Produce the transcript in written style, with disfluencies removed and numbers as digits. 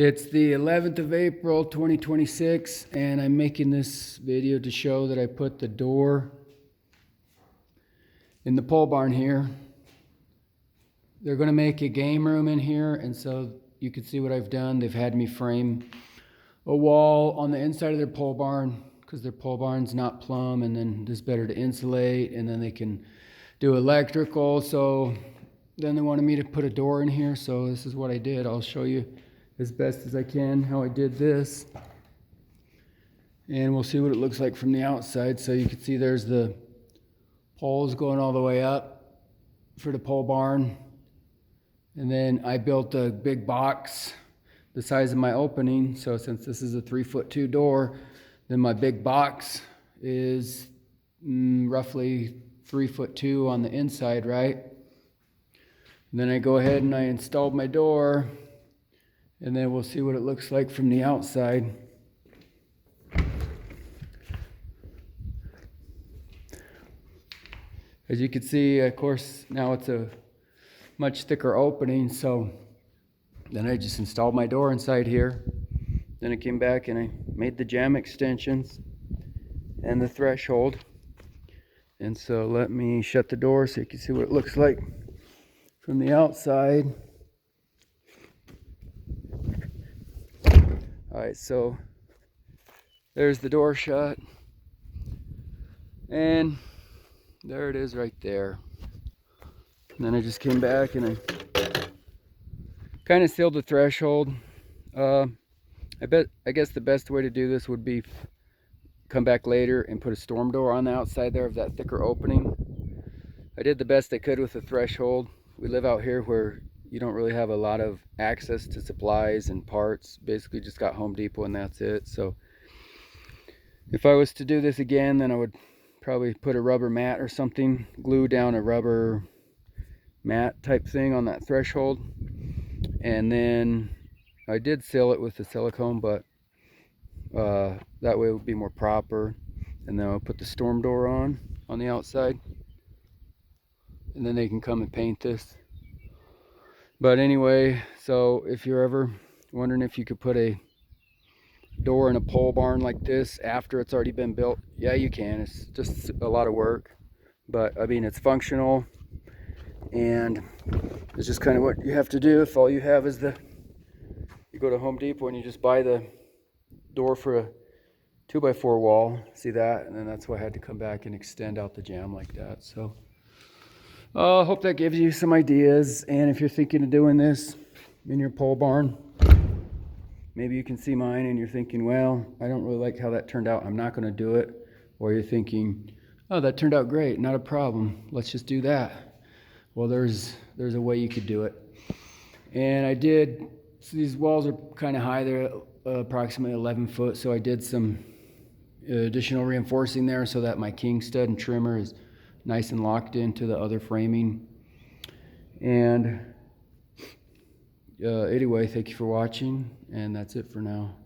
It's the 11th of April 2026 and I'm making this video to show that I put the door in the pole barn here. They're going to make a game room in here, and so you can see what I've done. They've had me frame a wall on the inside of their pole barn because their pole barn's not plumb, and then it's better to insulate, and then they can do electrical. So then they wanted me to put a door in here, so this is what I did. I'll show you as best as I can how I did this, and we'll see what it looks like from the outside. So you can see there's the poles going all the way up for the pole barn, and then I built a big box the size of my opening. So since this is a 3'2" door, then my big box is roughly 3'2" on the inside, right? And then I go ahead and I installed my door, and then we'll see what it looks like from the outside. As you can see, of course, now it's a much thicker opening, so then I just installed my door inside here. Then I came back and I made the jamb extensions and the threshold. And so let me shut the door so you can see what it looks like from the outside. Alright, so there's the door shut, and there it is right there. And then I just came back and I kind of sealed the threshold. I guess the best way to do this would be come back later and put a storm door on the outside there of that thicker opening. I did the best I could with the threshold. We live out here where you don't really have a lot of access to supplies and parts. Basically just got Home Depot and that's it. So if I was to do this again, then I would probably put a rubber mat or something, glue down a rubber mat type thing on that threshold, and then I did seal it with the silicone, but that way it would be more proper. And then I'll put the storm door on the outside, and then they can come and paint this. But anyway, so if you're ever wondering if you could put a door in a pole barn like this after it's already been built, yeah, you can. It's just a lot of work, but I mean, it's functional, and it's just kind of what you have to do. If all you have is you go to Home Depot and you just buy the door for a 2x4 wall, see that? And then that's why I had to come back and extend out the jamb like that. So I hope that gives you some ideas. And if you're thinking of doing this in your pole barn, maybe you can see mine and you're thinking, well, I don't really like how that turned out, I'm not going to do it. Or you're thinking, oh, that turned out great, not a problem, let's just do that. Well, there's a way you could do it. And I did, so these walls are kind of high, they're approximately 11 foot, so I did some additional reinforcing there so that my king stud and trimmer is nice and locked into the other framing. And anyway, thank you for watching, and that's it for now.